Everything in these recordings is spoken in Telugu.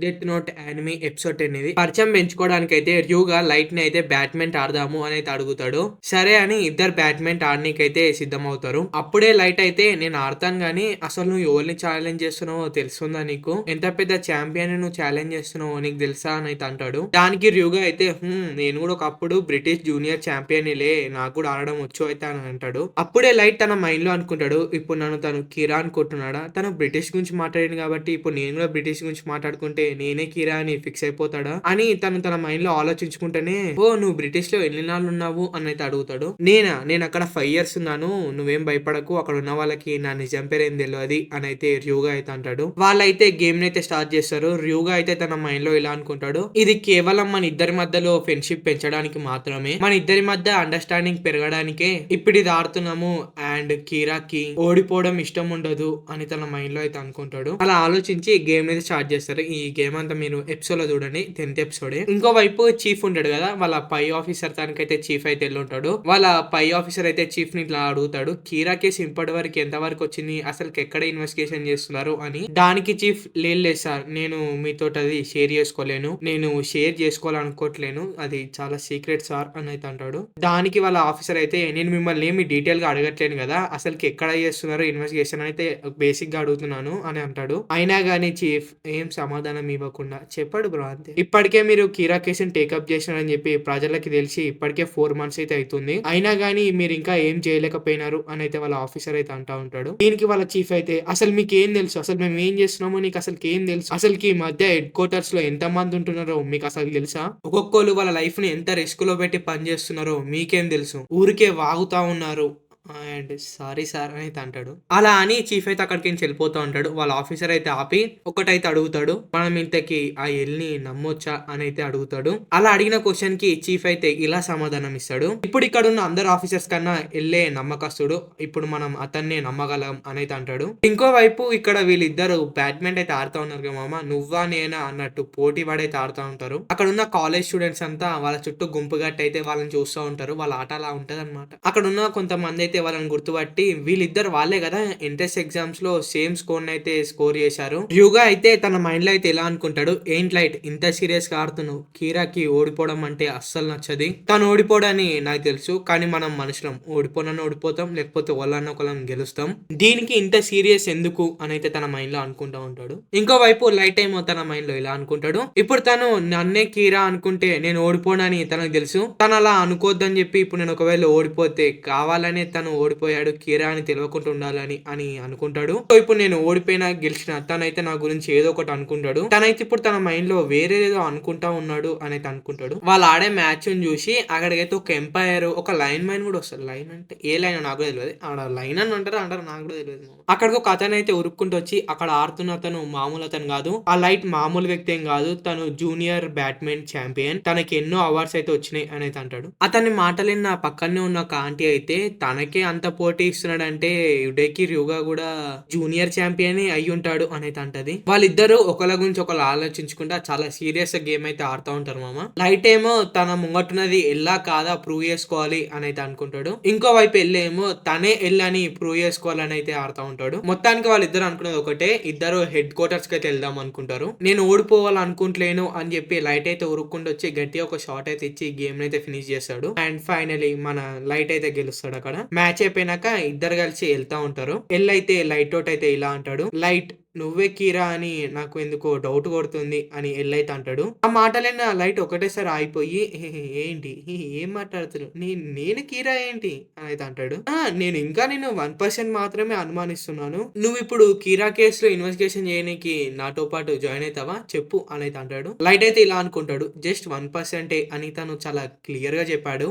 డెత్ నోట్ యానిమీ ఎపిసోడ్ 10 ఇది. పరిచయం పెంచుకోవడానికైతే ర్యూగా లైట్ ని అయితే బ్యాట్‌మెంట్ ఆడదాము అని అయితే అడుగుతాడు. సరే అని ఇద్దరు బ్యాట్‌మెంట్ ఆడనీకైతే సిద్ధమవుతారు. అప్పుడే లైట్ అయితే నేను ఆడతాను గానీ అసలు నువ్వు ఎవరిని ఛాలెంజ్ చేస్తున్నావో తెలుస్తుందా నీకు? ఎంత పెద్ద ఛాంపియన్ నువ్వు ఛాలెంజ్ చేస్తున్నావో నీకు తెలుసా అని అయితే అంటాడు. దానికి ర్యూగా అయితే నేను కూడా ఒకప్పుడు బ్రిటిష్ జూనియర్ ఛాంపియన్‌లే నాకు కూడా ఆడడం వచ్చు అయితే అని అంటాడు. అప్పుడే లైట్ తన మైండ్ లో అనుకుంటాడు, ఇప్పుడు నన్ను తను కిరా అనుకుంటున్నాడా? తను బ్రిటిష్ గురించి మాట్లాడింది కాబట్టి ఇప్పుడు నేను కూడా బ్రిటిష్ గురించి మాట్లాడుకుంటే నేనే కిరా అని ఫిక్స్ అయిపోతాడా అని తను తన మైండ్ లో ఆలోచించుకుంటేనే, ఓ నువ్వు బ్రిటిష్ లో ఎన్ని నాళ్ళు ఉన్నావు అని అయితే అడుగుతాడు. నేను అక్కడ 5 years ఉన్నాను, నువ్వేం భయపడకు, అక్కడ ఉన్న వాళ్ళకి నా నిజం పేరు ఏం తెలియదు అని అయితే ర్యూగా అయితే అంటాడు. వాళ్ళైతే గేమ్ అయితే స్టార్ట్ చేస్తారు. ర్యూగా అయితే తన మైండ్ లో ఇలా అనుకుంటాడు, ఇది కేవలం మన ఇద్దరి మధ్యలో ఫ్రెండ్షిప్ పెంచడానికి మాత్రమే, మన ఇద్దరి మధ్య అండర్స్టాండింగ్ పెరగడానికే ఇప్పుడు ఇది ఆడుతున్నాము. అండ్ కీరాకి ఓడిపోవడం ఇష్టం ఉండదు అని తన మైండ్ లో అయితే అనుకుంటాడు. అలా ఆలోచించి గేమ్ అయితే స్టార్ట్ చేస్తారు. ఈ గేమ్ అంతా మీరు ఎపిసోడ్ లో చూడండి, 10th ఎపిసోడే. ఇంకో వైపు చీఫ్ ఉంటాడు కదా, వాళ్ళ పై ఆఫీసర్ తనకైతే చీఫ్ అయితే వెళ్ళి ఉంటాడు. వాళ్ళ పై ఆఫీసర్ అయితే చీఫ్ ని ఇట్లా అడుగుతాడు, కీరా కేసు ఇప్పటి వరకు ఎంత వరకు వచ్చింది, అసలు ఎక్కడ ఇన్వెస్టిగేషన్ చేస్తున్నారు అని. దానికి చీఫ్ లేదు సార్, నేను మీతో అది షేర్ చేసుకోలేను, నేను షేర్ చేసుకోవాలనుకోవట్లేను, అది చాలా సీక్రెట్ సార్ అని అయితే అంటాడు. దానికి వాళ్ళ ఆఫీసర్ అయితే, నేను మిమ్మల్ని ఏమి డీటెయిల్ గా అడగట్లేను కదా, అసలు ఎక్కడ చేస్తున్నారు ఇన్వెస్టిగేషన్ అయితే బేసిక్ గా అడుగుతున్నాను అని అంటాడు. అయినా గానీ చీఫ్ ఏం సమాధానం ఇవ్వకుండా చెప్పాడు బ్రో అంతే. ఇప్పటికే మీరు కీరా కేసుని టేకప్ చేసినారని చెప్పి ప్రజలకి తెలిసి ఇప్పటికే 4 months అయితే అవుతుంది, అయినా గానీ మీరు ఇంకా ఏం చేయలేకపోయినారు అని అయితే వాళ్ళ ఆఫీసర్ అయితే అంటా ఉంటాడు. దీనికి వాళ్ళ చీఫ్ అయితే, అసలు మీకు ఏం తెలుసు, అసలు మేము ఏం చేస్తున్నామో నీకు అసలు ఏం తెలుసు, అసలు ఈ మధ్య హెడ్ క్వార్టర్స్ లో ఎంత మంది ఉంటున్నారో మీకు అసలు తెలుసా, ఒక్కొక్కరు వాళ్ళ లైఫ్ ని ఎంత రిస్క్ లో పెట్టి పని చేస్తున్నారో మీకేం తెలుసు, ఊరికే వాగుతా ఉన్నారు అండ్ సారీ సార్ అని అయితే అంటాడు. అలా అని చీఫ్ అయితే అక్కడికి వెళ్ళిపోతా ఉంటాడు. వాళ్ళ ఆఫీసర్ అయితే ఆపి ఒకటైతే అడుగుతాడు, మనం ఇంతకి ఆ ఎల్ని నమ్మొచ్చా అని అయితే అడుగుతాడు. అలా అడిగిన క్వశ్చన్ కి చీఫ్ అయితే ఇలా సమాధానం ఇస్తాడు, ఇప్పుడు ఇక్కడ ఉన్న అందరు ఆఫీసర్స్ కన్నా ఎల్లే నమ్మకస్తుడు, ఇప్పుడు మనం అతన్ని నమ్మగలం అని అయితే అంటాడు. ఇంకోవైపు ఇక్కడ వీళ్ళిద్దరు బ్యాడ్మింటన్ అయితే ఆడుతా ఉన్నారు కదా మామ, నువ్వా నేనా అన్నట్టు పోటీ పడైతే ఆడుతా ఉంటారు. అక్కడ ఉన్న కాలేజ్ స్టూడెంట్స్ అంతా వాళ్ళ చుట్టూ గుంపు గట్టి అయితే వాళ్ళని చూస్తూ ఉంటారు. వాళ్ళ ఆట అలా ఉంటది అనమాట. అక్కడ ఉన్న కొంతమంది అయితే వాళ్ళని గుర్తుపట్టి, వీళ్ళిద్దరు వాళ్ళే కదా ఎంట్రన్స్ ఎగ్జామ్స్ లో సేమ్ స్కోర్ అయితే స్కోర్ చేశారు. యుగా అయితే తన మైండ్ లో అయితే ఎలా అనుకుంటాడు, ఏంటి లైట్ ఇంత సీరియస్ గా ఆడుతున్నావు, కీరాకి ఓడిపోవడం అంటే అస్సలు నచ్చది, తను ఓడిపోవడని నాకు తెలుసు, కానీ మనం మనుషులం, ఓడిపోనన్నా ఓడిపోతాం, లేకపోతే వాళ్ళన్న ఒకళ్ళని గెలుస్తాం, దీనికి ఇంత సీరియస్ ఎందుకు అని అయితే తన మైండ్ లో అనుకుంటా ఉంటాడు. ఇంకోవైపు లైట్ ఏమో తన మైండ్ లో ఇలా అనుకుంటాడు, ఇప్పుడు తను నన్నే కీరా అనుకుంటే నేను ఓడిపోనని తనకు తెలుసు, తను అలా అనుకోద్దని చెప్పి ఇప్పుడు నేను ఒకవేళ ఓడిపోతే కావాలనే తను ఓడిపోయాడు కీరా అని తెలియకుండా ఉండాలని అని అనుకుంటాడు. సో ఇప్పుడు నేను ఓడిపోయినా గెలిచిన తనైతే నా గురించి ఏదో ఒకటి అనుకుంటాడు. తనైతే ఇప్పుడు తన మైండ్ లో వేరేదో అనుకుంటా ఉన్నాడు అని అయితే అనుకుంటాడు. వాళ్ళు ఆడే మ్యాచ్ చూసి అక్కడికైతే ఒక ఎంపైర్, ఒక లైన్ మైన్ కూడా వస్తాడు. లైన్ అంటే ఏ లైన్ నాకు కూడా తెలియదు, ఆడ లైన్ అని అంటారు నాకు కూడా తెలియదు. అక్కడికి ఒక అతను అయితే ఉరుక్కుంటూ వచ్చి, అక్కడ ఆడుతున్న అతను మామూలు అతను కాదు, ఆ లైట్ మామూలు వ్యక్తి ఏం కాదు, తను జూనియర్ బ్యాట్మెన్ ఛాంపియన్, తనకి ఎన్నో అవార్డ్స్ అయితే వచ్చినాయి అని అయితే అంటాడు. అతన్ని మాటలిన నా పక్కనే ఉన్న ఒక ఆంటీ అయితే, తనకే అంత పోటీ ఇస్తున్నాడంటే యుడేకి ర్యూగా కూడా జూనియర్ ఛాంపియన్ అయి ఉంటాడు అని అయితే అంటది. వాళ్ళిద్దరూ ఒకళ్ళ గురించి ఒకళ్ళు ఆలోచించుకుంటా చాలా సీరియస్ గేమ్ అయితే ఆడుతూ ఉంటారు మామ. లైట్ ఏమో తన ముంగట్టున్నది ఎల్లా కాదా ప్రూవ్ చేసుకోవాలి అని అయితే అనుకుంటాడు. ఇంకో వైపు ఎల్లేమో తనే ఎల్లని ప్రూవ్ చేసుకోవాలని అయితే ఆడుతూ ఉంటాడు. మొత్తానికి వాళ్ళిద్దరు అనుకున్నది ఒకటే, ఇద్దరు హెడ్ క్వార్టర్స్ కి అయితే వెళ్దాం అనుకుంటారు. నేను ఓడిపోవాలనుకుంటలేను అని చెప్పి లైట్ అయితే ఉరుక్కుంటూ వచ్చి గట్టిగా ఒక షాట్ అయితే ఇచ్చి గేమ్ అయితే ఫినిష్ చేస్తాడు. అండ్ ఫైనలీ మన లైట్ అయితే గెలుస్తాడు. అక్కడ మ్యాచ్ అయిపోయినాక ఇద్దరు కలిసి వెళ్తా ఉంటారు. అయితే లైట్ అవుట్ అయితే ఇలా అంటాడు, లైట్ నువ్వే కీరా అని నాకు ఎందుకో డౌట్ కొడుతుంది అని ఎల్లైతే అంటాడు. ఆ మాటలైన లైట్ ఒకటేసారి ఆగిపోయి, ఏంటి ఏం మాట్లాడుతున్నావు, నేను కీరా ఏంటి అని అయితే అంటాడు. నేను ఇంకా నేను 1% మాత్రమే అనుమానిస్తున్నాను, నువ్వు ఇప్పుడు కీరా కేసులో ఇన్వెస్టిగేషన్ చేయడానికి నాతో పాటు జాయిన్ అవుతావా చెప్పు అని అయితే అంటాడు. లైట్ అయితే ఇలా అనుకుంటాడు, జస్ట్ 1% అని తను చాలా క్లియర్ గా చెప్పాడు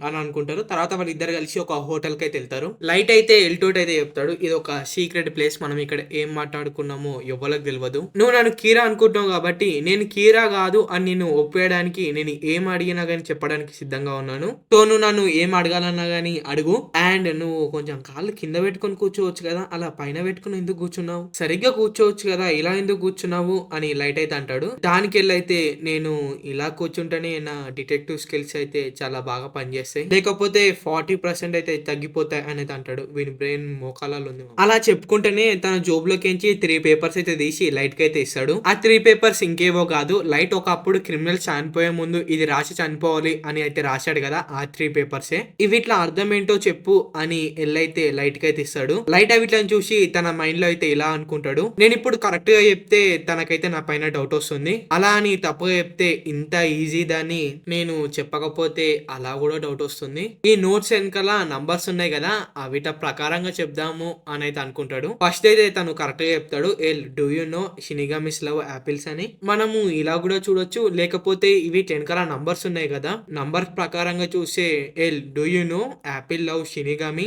అని అనుకుంటారు. తర్వాత వాళ్ళు ఇద్దరు కలిసి ఒక హోటల్ కి అయితే వెళ్తారు. లైట్ అయితే ఎల్టోట్ అయితే చెప్తాడు, ఇది ఒక సీక్రెట్ ప్లేస్, మనం ఇక్కడ ఏం మాట్లాడుకున్నామో ఎవరికి తెలియదు, నువ్వు నన్ను కీరా అనుకుంటున్నావు కాబట్టి నేను కీరా కాదు అని నేను ఒప్పేయడానికి నేను ఏం అడిగినా గానీ చెప్పడానికి సిద్ధంగా ఉన్నాను. సో నువ్వు నన్ను ఏం అడగాలన్నా గానీ అడుగు, అండ్ నువ్వు కొంచెం కాళ్ళు కింద పెట్టుకొని కూర్చోవచ్చు కదా, అలా పైన పెట్టుకుని ఎందుకు కూర్చున్నావు, సరిగ్గా కూర్చోవచ్చు కదా, ఇలా ఎందుకు కూర్చున్నావు అని లైట్ అయితే అంటాడు. దానికి వెళ్ళైతే, నేను ఇలా కూర్చుంటేనే నా డిటెక్టివ్ స్కిల్స్ అయితే చాలా బాగా పనిచేస్తాయి, లేకపోతే 40% అయితే తగ్గిపోతాయి అనేది అంటాడు. వీని బ్రెయిన్ మోకాలలో ఉంది. అలా చెప్పుకుంటేనే తన జోబులోకించి 3 పేపర్స్ అయితే తీసి లైట్ కి అయితే ఇస్తాడు. ఆ 3 పేపర్స్ ఇంకేవో కాదు, లైట్ ఒకప్పుడు క్రిమినల్స్ చనిపోయే ముందు ఇది రాసి చనిపోవాలి అని అయితే రాశాడు కదా, ఆ 3 పేపర్సే. ఇవి ఇట్లా అర్థం ఏంటో చెప్పు అని ఎల్ అయితే లైట్ కి అయితే ఇస్తాడు. లైట్ అవి ఇట్లా చూసి తన మైండ్ లో అయితే ఇలా అనుకుంటాడు, నేను ఇప్పుడు కరెక్ట్ గా చెప్తే తనకైతే నా పైన డౌట్ వస్తుంది, అలా అని తప్పుగా చెప్తే ఇంత ఈజీ దాన్ని నేను చెప్పకపోతే అలా కూడా డౌట్ వస్తుంది. ఈ నోట్స్ వెనకాల నంబర్స్ ఉన్నాయి కదా, అవిట ప్రకారంగా చెప్దాము అని అయితే అనుకుంటాడు. ఫస్ట్ అయితే తను కరెక్ట్ గా చెప్తాడు, L do you know shinigamis love apples అని. మనము ఇలా కూడా చూడొచ్చు, లేకపోతే ఇవి వెనకాల నంబర్స్ ఉన్నాయి కదా, నంబర్ ప్రకారంగా చూస్తే L do you no Apple love shinigami.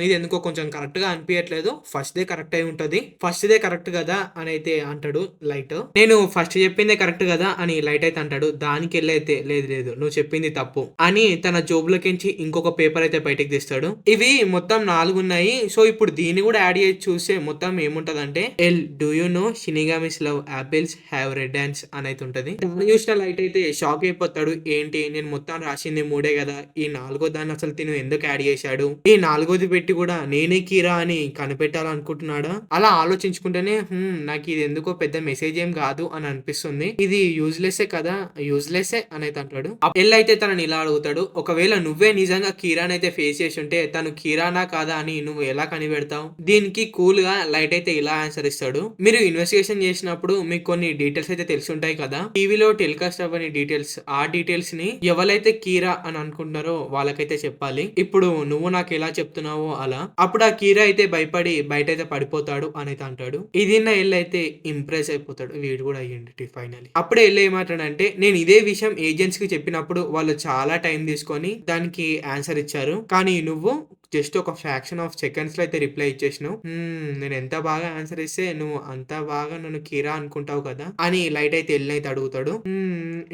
ఇది ఎందుకో కొంచెం కరెక్ట్ గా అనిపించట్లేదు, ఫస్ట్ దే కరెక్ట్ అయి ఉంటది, ఫస్ట్ దే కరెక్ట్ కదా అని అయితే అంటాడు లైట్. నేను ఫస్ట్ చెప్పిందే కరెక్ట్ కదా అని లైట్ అయితే అంటాడు. దానికి వెళ్ళైతే లేదు లేదు నువ్వు చెప్పింది తప్పు అని తన జోబులోకించి ఇంకొక పేపర్ అయితే బయటకు తీస్తాడు. ఇవి మొత్తం 4 ఉన్నాయి. సో ఇప్పుడు దీన్ని కూడా యాడ్ చేసి చూస్తే మొత్తం ఏముంటదంటే L do you know shinigamis love apples have red hands అని అయితే ఉంటది. దాన్ని చూసిన లైట్ అయితే షాక్ అయిపోతాడు, ఏంటి నేను మొత్తం రాసింది 3 కదా, ఈ 4వ దాన్ని అసలు తిను ఎందుకు యాడ్ చేశాడు, ఈ 4వది పెట్టి కూడా నేనే కీరా అని కనిపెట్టాలనుకుంటున్నాడా. అలా ఆలోచించుకుంటేనే నాకు ఇది ఎందుకో పెద్ద మెసేజ్ ఏం కాదు అని అనిపిస్తుంది, ఇది యూజ్లెస్ కదా, యూజ్లెస్ అని అయితే అంటాడు. ఎల్ అయితే తనని ఇలా అడుగుతాడు, ఒకవేళ నువ్వే నిజంగా కీరాన్ అయితే ఫేస్ చేసి ఉంటే తను కీరానా కాదా అని నువ్వు ఎలా కనిపెడతావు. దీనికి కూల్ గా లైట్ అయితే ఇలా ఆన్సర్ ఇస్తాడు, మీరు ఇన్వెస్టిగేషన్ చేసినప్పుడు మీకు కొన్ని డీటెయిల్స్ అయితే తెలిసి ఉంటాయి కదా, టీవీలో టెలికాస్ట్ అవ్వని డీటెయిల్స్, ఆ డీటెయిల్స్ ని ఎవరైతే కీరా అని అనుకుంటున్నారో వాళ్ళకైతే చెప్పాలి. ఇప్పుడు నువ్వు నాకు ఎలా చెప్తున్నావో అలా. అప్పుడు ఆ కీరా అయితే భయపడి బయట అయితే పడిపోతాడు అని అయితే అంటాడు. ఇది నా ఎల్ అయితే ఇంప్రెస్ అయిపోతాడు, వీడు కూడా అయ్యింది ఫైనలీ. అప్పుడే ఎల్ ఏమంటాడంటే, నేను ఇదే విషయం ఏజెంట్స్ కి చెప్పినప్పుడు వాళ్ళు చాలా టైం తీసుకొని దానికి ఆన్సర్ ఇచ్చారు, కానీ నువ్వు జస్ట్ ఒక ఫ్రాక్షన్ ఆఫ్ సెకండ్స్ లో అయితే రిప్లై ఇచ్చేసినావు. నేను ఎంత బాగా ఆన్సర్ ఇస్తే నువ్వు అంత బాగా నన్ను కీరా అనుకుంటావు కదా అని లైట్ అయితే ఎల్ అయితే అడుగుతాడు.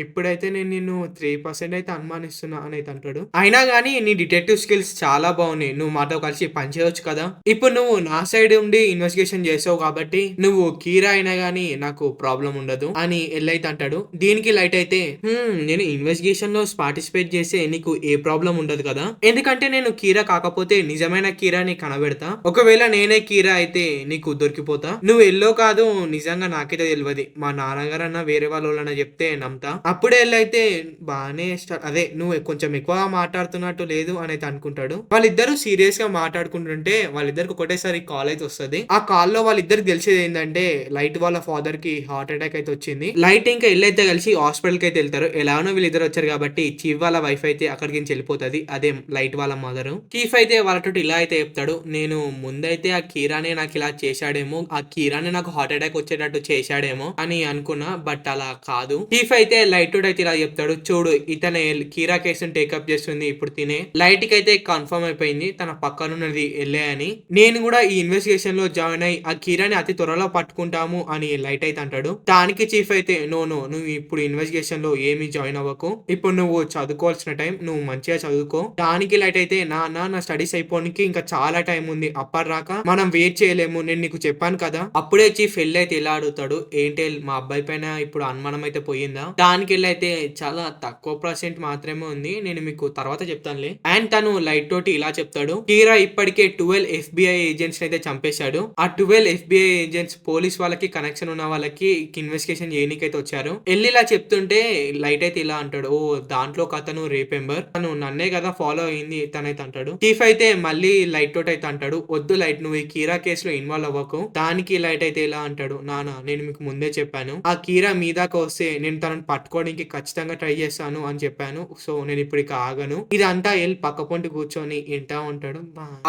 ఇప్పుడైతే నేను నిన్ను 3% అయితే అనుమానిస్తున్నా అని అయితే అంటాడు. అయినా గానీ నీ డిటెక్టివ్ స్కిల్స్ చాలా బాగున్నాయి, నువ్వు మాతో కలిసి పనిచేయవచ్చు కదా, ఇప్పుడు నువ్వు నా సైడ్ ఉండి ఇన్వెస్టిగేషన్ చేసావు కాబట్టి నువ్వు కీరా అయినా గానీ నాకు ప్రాబ్లం ఉండదు అని ఎల్ అయితే అంటాడు. దీనికి లైట్ అయితే నేను ఇన్వెస్టిగేషన్ లో పార్టిసిపేట్ చేస్తే నీకు ఏ ప్రాబ్లం ఉండదు కదా, ఎందుకంటే నేను కీరా కాకపోతే నిజమైన కీరాని కనబెడతా, ఒకవేళ నేనే కీరా అయితే నీకు దొరికిపోతా, నువ్వు ఎల్లో కాదు నిజంగా నాకైతే తెలియదు, మా నాన్నగారు అన్న వేరే వాళ్ళ చెప్తే నమ్ముతా. అప్పుడే అయితే బానే అదే నువ్వు కొంచెం ఎక్కువ మాట్లాడుతున్నట్టు లేదు అని అయితే అనుకుంటాడు. వాళ్ళిద్దరు సీరియస్ గా మాట్లాడుకుంటుంటే వాళ్ళిద్దరికి ఒకటేసారి కాల్ అయితే వస్తుంది. ఆ కాల్ లో వాళ్ళిద్దరికి తెలిసేది ఏంటంటే లైట్ వాళ్ళ ఫాదర్ కి హార్ట్ అటాక్ అయితే వచ్చింది. లైట్ ఇంకా ఎల్లైతే కలిసి హాస్పిటల్ కి అయితే వెళ్తారు. ఎలానో వీళ్ళిద్దరు వచ్చారు కాబట్టి చీఫ్ వాళ్ళ వైఫ్ అయితే అక్కడికి వెళ్ళిపోతుంది, అదే లైట్ వాళ్ళ మదర్. చీఫ్ అయితే వాళ్ళతో ఇలా అయితే చెప్తాడు, నేను ముందైతే ఆ కీరానే నాకు ఇలా చేశాడేమో, ఆ కీరానే నాకు హార్ట్ అటాక్ వచ్చేటట్టు చేశాడేమో అని అనుకున్నా, బట్ అలా కాదు. చీఫ్ అయితే లైట్ అయితే ఇలా చెప్తాడు, చూడు ఇతనే కీరా కేసును టేకప్ చేస్తుంది, ఇప్పుడు తినే లైట్ కి అయితే కన్ఫర్మ్ అయిపోయింది తన పక్కనున్నది ఎల్లే అని, నేను కూడా ఈ ఇన్వెస్టిగేషన్ లో జాయిన్ అయ్యి ఆ కీరాని అతి త్వరలో పట్టుకుంటాము అని లైట్ అయితే అంటాడు. దానికి చీఫ్ అయితే నో నువ్వు ఇప్పుడు ఇన్వెస్టిగేషన్ లో ఏమి జాయిన్ అవ్వకు, ఇప్పుడు నువ్వు చదువుకోవాల్సిన టైం, నువ్వు మంచిగా చదువుకో. దానికి లైట్ అయితే నా స్టడీస్ అయిపోనికి ఇంకా చాలా టైం ఉంది, అప్పటిదాకా మనం వెయిట్ చేయలేము, నేను నీకు చెప్పాను కదా. అప్పుడే చీఫ్ ఎల్ అయితే ఇలా అడుగుతాడు, ఏంటి మా అబ్బాయి పైన ఇప్పుడు అనుమానం అయితే పోయిందా. దానికి అయితే చాలా తక్కువ % మాత్రమే ఉంది, నేను మీకు తర్వాత చెప్తానులే. అండ్ తను లైట్ తోటి ఇలా చెప్తాడు, కీరా ఇప్పటికే 12 FBI ఏజెంట్స్ అయితే చంపేశాడు, ఆ 12 FBI ఏజెంట్స్ పోలీస్ వాళ్ళకి కనెక్షన్ ఉన్న వాళ్ళకి ఇన్వెస్టిగేషన్ చేయనీకైతే వచ్చారు. ఎల్లి ఇలా చెప్తుంటే లైట్ అయితే ఇలా అంటాడు, ఓ దాంట్లో కథను రేపెంబర్, తను నన్నే కదా ఫాలో అయింది తనైతే అంటాడు. చీఫ్ అయితే మళ్ళీ లైట్ తోటి అయితే అంటాడు, వద్దు లైట్ నువ్వు ఈ కీరా కేసులో ఇన్వాల్వ్ అవ్వకు. దానికి లైట్ అయితే ఇలా అంటాడు, నానా నేను మీకు ముందే చెప్పాను, ఆ కీరా మీ దాకా వస్తే నేను తనను పట్టుకోవడానికి ఖచ్చితంగా ట్రై చేస్తాను అని చెప్పాను, సో నేను ఇప్పుడు ఇక ఆగను. ఇదంతా ఎల్ పక్క పొంటి కూర్చొని ఇంటా ఉంటాడు.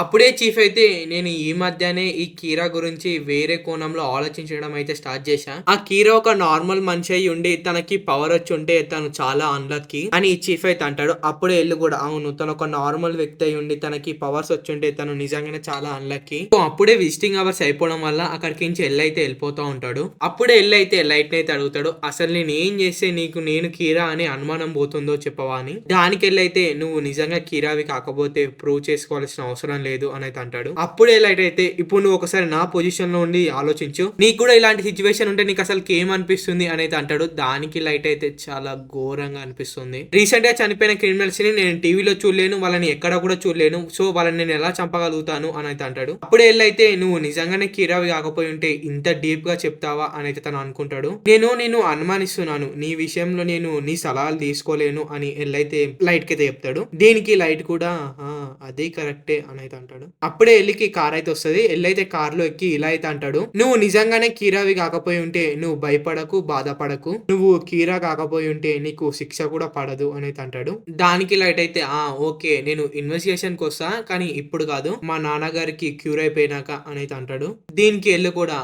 అప్పుడే చీఫ్ అయితే నేను ఈ మధ్యనే ఈ కీరా గురించి వేరే కోణంలో ఆలోచించడం అయితే స్టార్ట్ చేశా, ఆ కీరా ఒక నార్మల్ మనిషి అయి ఉండి తనకి పవర్ వచ్చి ఉంటే తను చాలా అన్లక్కీ అని చీఫ్ అయితే అంటాడు. అప్పుడే ఎల్లు కూడా అవును తను ఒక నార్మల్ వ్యక్తి అయి ఉండి తనకి పవర్స్ వచ్చి ఉంటే తను నిజంగానే చాలా అన్లక్కీ. సో అప్పుడే విజిటింగ్ అవర్స్ అయిపోవడం వల్ల అక్కడికి నుంచి ఎల్ అయితే వెళ్ళిపోతా ఉంటాడు. అప్పుడే ఎల్ అయితే లైట్ అయితే అడుగుతాడు, అసలు నేను ఏం చేస్తే నీకు నేను కీరా అని అనుమానం పోతుందో చెప్పవా అని. దానికి వెళ్ళైతే నువ్వు నిజంగా కీరావి కాకపోతే ప్రూవ్ చేసుకోవాల్సిన అవసరం లేదు అని అయితే అంటాడు. అప్పుడే లైట్ అయితే ఇప్పుడు నువ్వు ఒకసారి నా పొజిషన్ లో ఉండి ఆలోచించు, నీకు కూడా ఇలాంటి సిచ్యువేషన్ ఉంటే నీకు అసలు ఏమనిపిస్తుంది అని అయితే అంటాడు. దానికి లైట్ అయితే చాలా ఘోరంగా అనిపిస్తుంది, రీసెంట్ గా చనిపోయిన క్రిమినల్స్ ని నేను టీవీలో చూడలేను, వాళ్ళని ఎక్కడ కూడా చూడలేను, సో వాళ్ళని నేను ఎలా చంపగలుగుతాను అని అయితే అంటాడు. అప్పుడే ఎల్ అయితే నువ్వు నిజంగానే కీరావి కాకపోయి ఉంటే ఇంత డీప్ గా చెప్తావా అని అయితే తను అనుకుంటాడు. నేను అనుమానిస్తున్నాను, నీ విషయంలో నేను నీ సలహాలు తీసుకోలేను అని ఎల్ అయితే లైట్ కి అయితే చెప్తాడు. దీనికి లైట్ కూడా అదే కరెక్టే అని అయితే అంటాడు. అప్పుడే ఎల్లికి కార్ అయితే వస్తుంది. ఎల్ అయితే కార్ లో ఎక్కి ఇలా అయితే అంటాడు, నువ్వు నిజంగానే కీరావి కాకపోయి ఉంటే నువ్వు భయపడకు, బాధపడకు, నువ్వు కీరా కాకపోయి ఉంటే నీకు శిక్ష కూడా పడదు అని అయితే అంటాడు. దానికి లైట్ అయితే ఓకే నేను ఇన్వెస్టిగేషన్ కి వస్తా, కానీ ఇప్పుడు కాదు, మా నాన్నగారికి క్యూర్ అయిపోయినాక అని అయితే అంటాడు. దీనికి ఎల్లు కూడా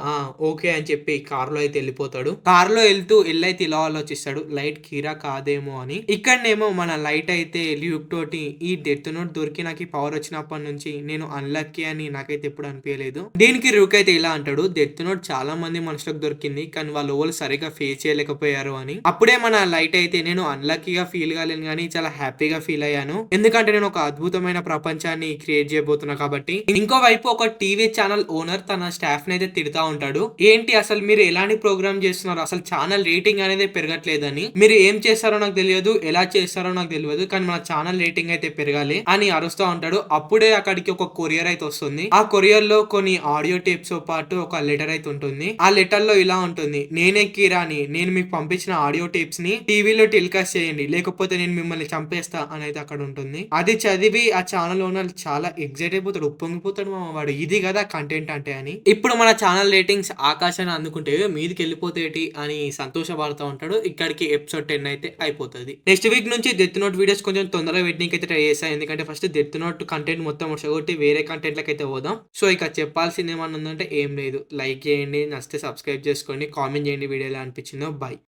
ఓకే అని చెప్పి కార్ లో అయితే వెళ్ళిపోతాడు. కార్ లో వెళ్తూ ఎల్ అయితే ఇలా ఆలోచిస్తాడు, లైట్ కీరా కాదేమో అని. ఇక్కడనేమో మన లైట్ అయితే ల్యూక్ తోటి ఈ డెత్ నోట్ దొరికి నాకు పవర్ వచ్చినప్పటి నుంచి నేను అన్లక్కీ అని నాకైతే ఎప్పుడు అనిపించలేదు. దీనికి ర్యూక్ అయితే ఇలా అంటాడు, డెత్ నోట్ చాలా మంది మనుషులకు దొరికింది, కానీ వాళ్ళు ఎవరు సరిగా ఫేస్ చేయలేకపోయారు అని. అప్పుడే మన లైట్ అయితే నేను అన్లక్కీగా ఫీల్ కాలేను కానీ చాలా హ్యాపీగా ఫీల్ అయ్యాను, ఎందుకంటే నేను ఒక అద్భుతమైన ప్రపంచాన్ని క్రియేట్ చేయబోతున్నా కాబట్టి. ఇంకోవైపు ఒక టీవీ ఛానల్ ఓనర్ తన స్టాఫ్ ని అయితే తిడతా ఉంటాడు, ఏంటి అసలు మీరు ఎలాంటి ప్రోగ్రామ్ చేస్తున్నారు, అసలు ఛానల్ రేటింగ్ అనేది పెరగట్లేదని, మీరు ఏం చేస్తారో నాకు తెలియదు, ఎలా చేస్తారో నాకు తెలియదు, కానీ మన ఛానల్ రేటింగ్ అయితే పెరగాలి అని అరుస్తూ ఉంటాడు. అప్పుడే అక్కడికి ఒక కొరియర్ అయితే వస్తుంది. ఆ కొరియర్ లో కొన్ని ఆడియో టేప్స్ తో పాటు ఒక లెటర్ అయితే ఉంటుంది. ఆ లెటర్ లో ఇలా ఉంటుంది, నేనే కీరాని, నేను మీకు పంపించిన ఆడియో టేప్స్ ని టీవీలో టెలికాస్ట్ చేయండి, లేకపోతే నేను మిమ్మల్ని చంపేస్తా అని అయితే అక్కడ ఉంటుంది. అది చదివి ఆ ఛానల్ ఓనర్ చాలా ఎగ్జైట్ అయిపోతాడు, ఉప్పొంగిపోతాడు, వాడు ఇది కదా కంటెంట్ అంటే అని. ఇప్పుడు మన ఛానల్ రేటింగ్స్ ఆకాశాన్ని అందుకుంటే మీదికి వెళ్ళిపోతేటి అని సంతోషపడుతూ ఉంటాడు. ఇక్కడికి ఎపిసోడ్ 10 అయితే అయిపోతుంది. నెక్స్ట్ వీక్ నుంచి డెత్ నోట్ వీడియోస్ కొంచెం తొందరగా పెట్టడానికి అయితే ట్రై చేస్తాను, ఎందుకంటే ఫస్ట్ డెత్ నోట్ కంటెంట్ మొత్తం వచ్చి వేరే కంటెంట్ లకి అయితే పోదాం. సో ఇక చెప్పాల్సింది ఏమన్నా ఉందంటే ఏం లేదు, లైక్ చేయండి, నచ్చితే సబ్స్క్రైబ్ చేసుకోండి, కామెంట్ చేయండి వీడియో ఎలా అనిపించిందో. బై.